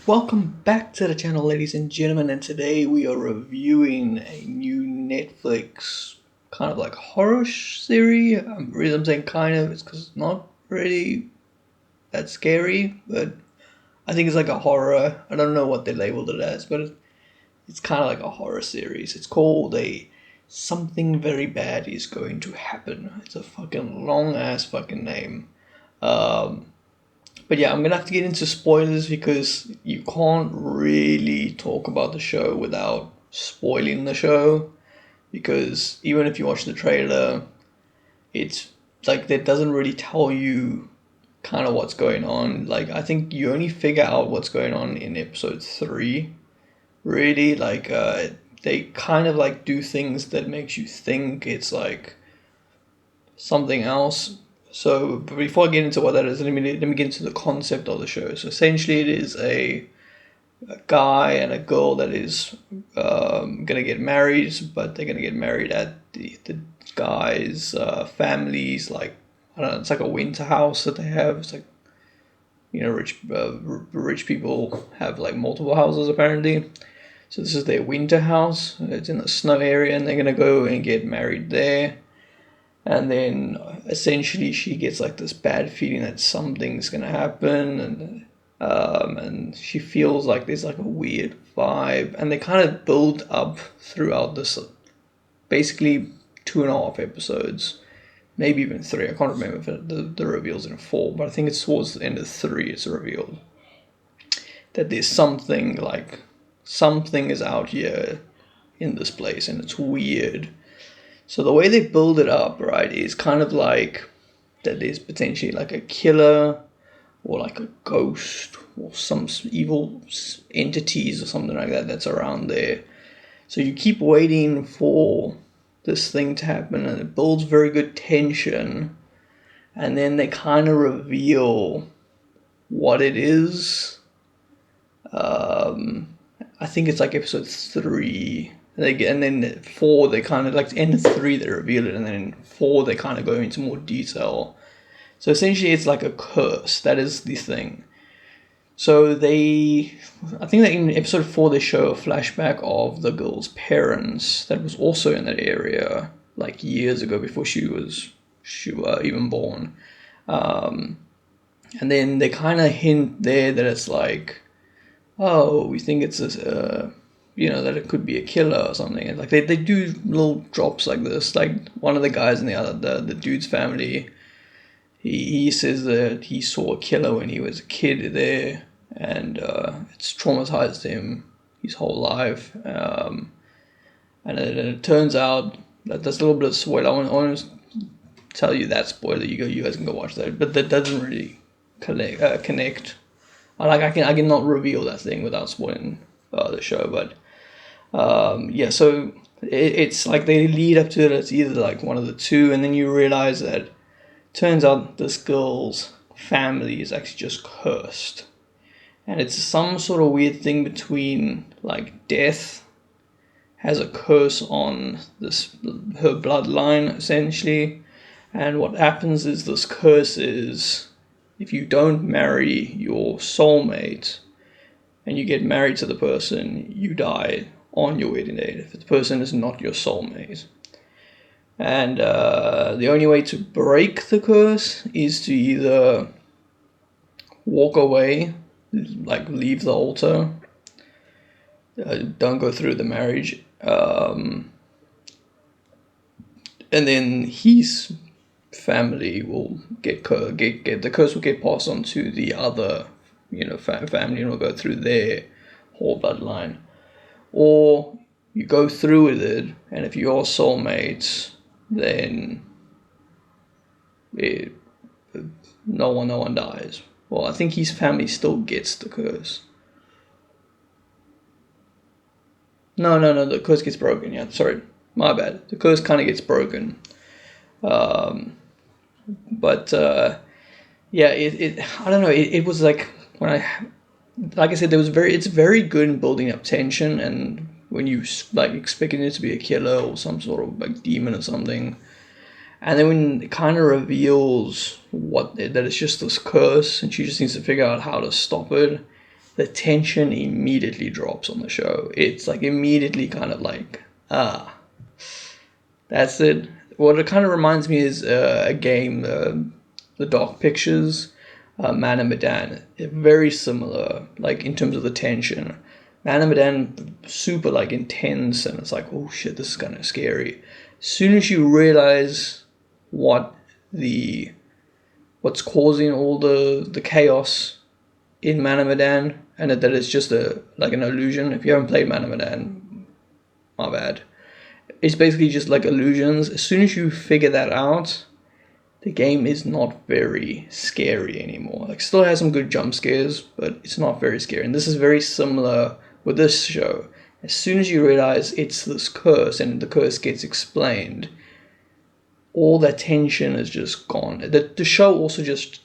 Welcome back to the channel, ladies and gentlemen, and today we are reviewing a new Netflix kind of like horror series. The reason I'm saying kind of is because it's not really that scary, but I think it's like a horror. I don't know what they labeled it as, but it's kind of like a horror series. It's called a Something Very Bad Is Going to Happen. It's a fucking long ass fucking name. Um, but yeah, I'm gonna have to get into spoilers because you can't really talk about the show without spoiling the show. Because even if you watch the trailer, it's like that doesn't really tell you kind of what's going on. Like I think you only figure out what's going on in episode 3. Really, they kind of like do things that makes you think it's like something else. So before I get into what that is, let me get into the concept of the show. So essentially, it is a guy and a girl that is gonna get married, but they're gonna get married at the guy's family's like I don't know. It's like a winter house that they have. It's like rich people have like multiple houses apparently. So this is their winter house. It's in the snow area, and they're gonna go and get married there. And then essentially she gets like this bad feeling that something's gonna happen, and she feels like there's like a weird vibe, and they kind of build up throughout this basically 2.5 episodes, maybe even 3. I can't remember if the reveal's in 4, but I think it's towards the end of 3 it's revealed that there's something is out here in this place and it's weird. So the way they build it up, right, is kind of like that there's potentially like a killer or like a ghost or some evil entities or something like that that's around there. So you keep waiting for this thing to happen, and it builds very good tension, and then they kind of reveal what it is. I think it's like episode 3. And then 4, they kind of like the end of 3 they reveal it, and then in 4 they kind of go into more detail. So essentially, it's like a curse. That is the thing. So I think that in episode 4 they show a flashback of the girl's parents that was also in that area like years ago before she was even born. And then they kind of hint there that it's like, oh, we think it's that it could be a killer or something. And like they do little drops like this. Like one of the guys in the dude's family, he says that he saw a killer when he was a kid there, and it's traumatized him his whole life. And it turns out that there's a little bit of spoiler. I want to tell you that spoiler. You guys can go watch that, but that doesn't really connect. I cannot reveal that thing without spoiling the show, but so it's like they lead up to it. It's either like one of the two, and then you realize that turns out this girl's family is actually just cursed, and it's some sort of weird thing between like death has a curse on her bloodline essentially, and what happens is this curse is if you don't marry your soulmate and you get married to the person, you die on your wedding day if the person is not your soulmate. And the only way to break the curse is to either walk away, like leave the altar, don't go through the marriage, and then his family will get the curse will get passed on to the other, family, and will go through their whole bloodline, or you go through with it, and if you're soulmates, then no one dies. Well, I think his family still gets the curse. No, the curse gets broken. Yeah, sorry, my bad. The curse kind of gets broken. But I don't know. It was like when like I said, it's very good in building up tension, and when you like expecting it to be a killer or some sort of like demon or something, and then when it kind of reveals that it's just this curse, and she just needs to figure out how to stop it. the tension immediately drops on the show. It's like immediately kind of like, that's it. What it kind of reminds me is a game, the Dark Pictures, Man of Medan. Very similar, like in terms of the tension. Man of Medan, super like intense, and it's like, oh shit, this is kind of scary. As soon as you realize what's causing all the chaos in Man of Medan, and that it's just an illusion. If you haven't played Man of Medan, my bad. It's basically just like illusions. As soon as you figure that out, the game is not very scary anymore. Like, still has some good jump scares, but it's not very scary. And this is very similar with this show. As soon as you realize it's this curse and the curse gets explained, all that tension is just gone. The show also just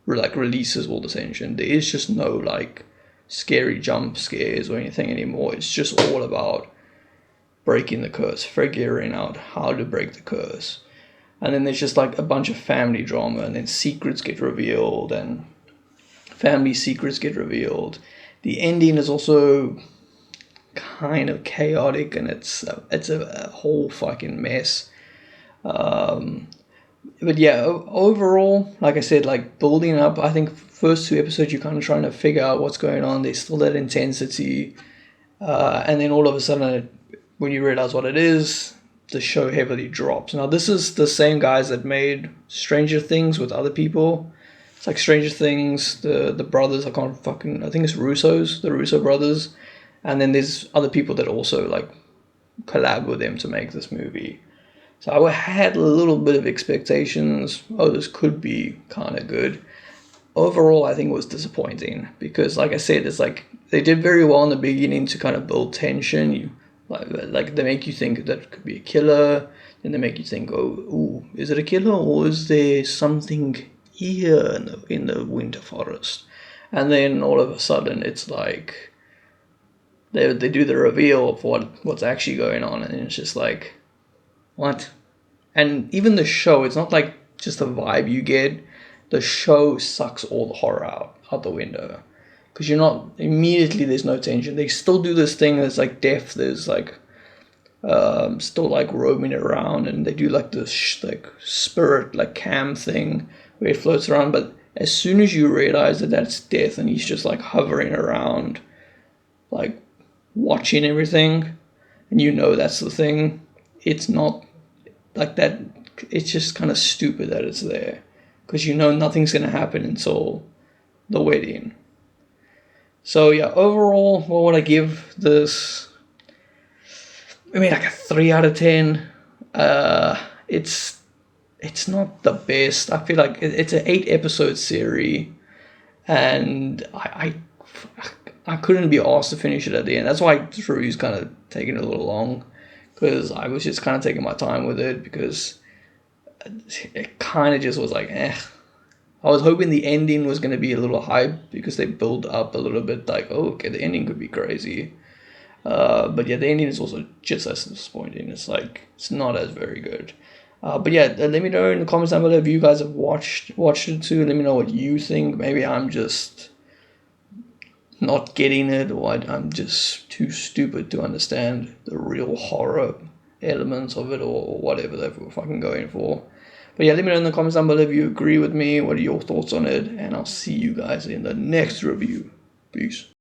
releases all the tension. There is just no like scary jump scares or anything anymore. It's just all about breaking the curse, figuring out how to break the curse. And then there's just like a bunch of family drama, and then secrets get revealed, and family secrets get revealed. The ending is also kind of chaotic, and it's a whole fucking mess. But yeah, overall, like I said, like building up, I think first 2 episodes you're kind of trying to figure out what's going on. There's still that intensity, and then all of a sudden, when you realize what it is, the show heavily drops. Now, this is the same guys that made Stranger Things with other people. It's like Stranger Things, the brothers, I think it's the Russo brothers. And then there's other people that also like collab with them to make this movie. So I had a little bit of expectations. Oh, this could be kind of good. Overall, I think it was disappointing because, like I said, it's like they did very well in the beginning to kind of build tension. Like they make you think that it could be a killer, then they make you think, oh, is it a killer or is there something here in the winter forest? And then all of a sudden it's like they do the reveal of what's actually going on, and it's just like, what? And even the show, it's not like just the vibe you get. The show sucks all the horror out the window. Because you're not, immediately there's no tension. They still do this thing that's like death. There's like, still like roaming around, and they do like this like spirit, like cam thing where it floats around. But as soon as you realize that that's death and he's just like hovering around, like watching everything, and you know that's the thing, it's not like that. It's just kind of stupid that it's there. Because you know nothing's going to happen until the wedding. So yeah, overall, what would I give this? I mean, like a 3 out of 10. It's not the best. I feel like it's an 8 episode series, and I couldn't be asked to finish it at the end. That's why this review's kind of taking a little long, because I was just kind of taking my time with it, because it kind of just was like, I was hoping the ending was going to be a little hype, because they build up a little bit like, oh, okay, the ending could be crazy. But yeah, the ending is also just as disappointing. It's like, it's not as very good. But yeah, let me know in the comments down below if you guys have watched it too. Let me know what you think. Maybe I'm just not getting it, or I'm just too stupid to understand the real horror elements of it, or whatever they're fucking going for. But yeah, let me know in the comments down below if you agree with me, what are your thoughts on it, and I'll see you guys in the next review. Peace.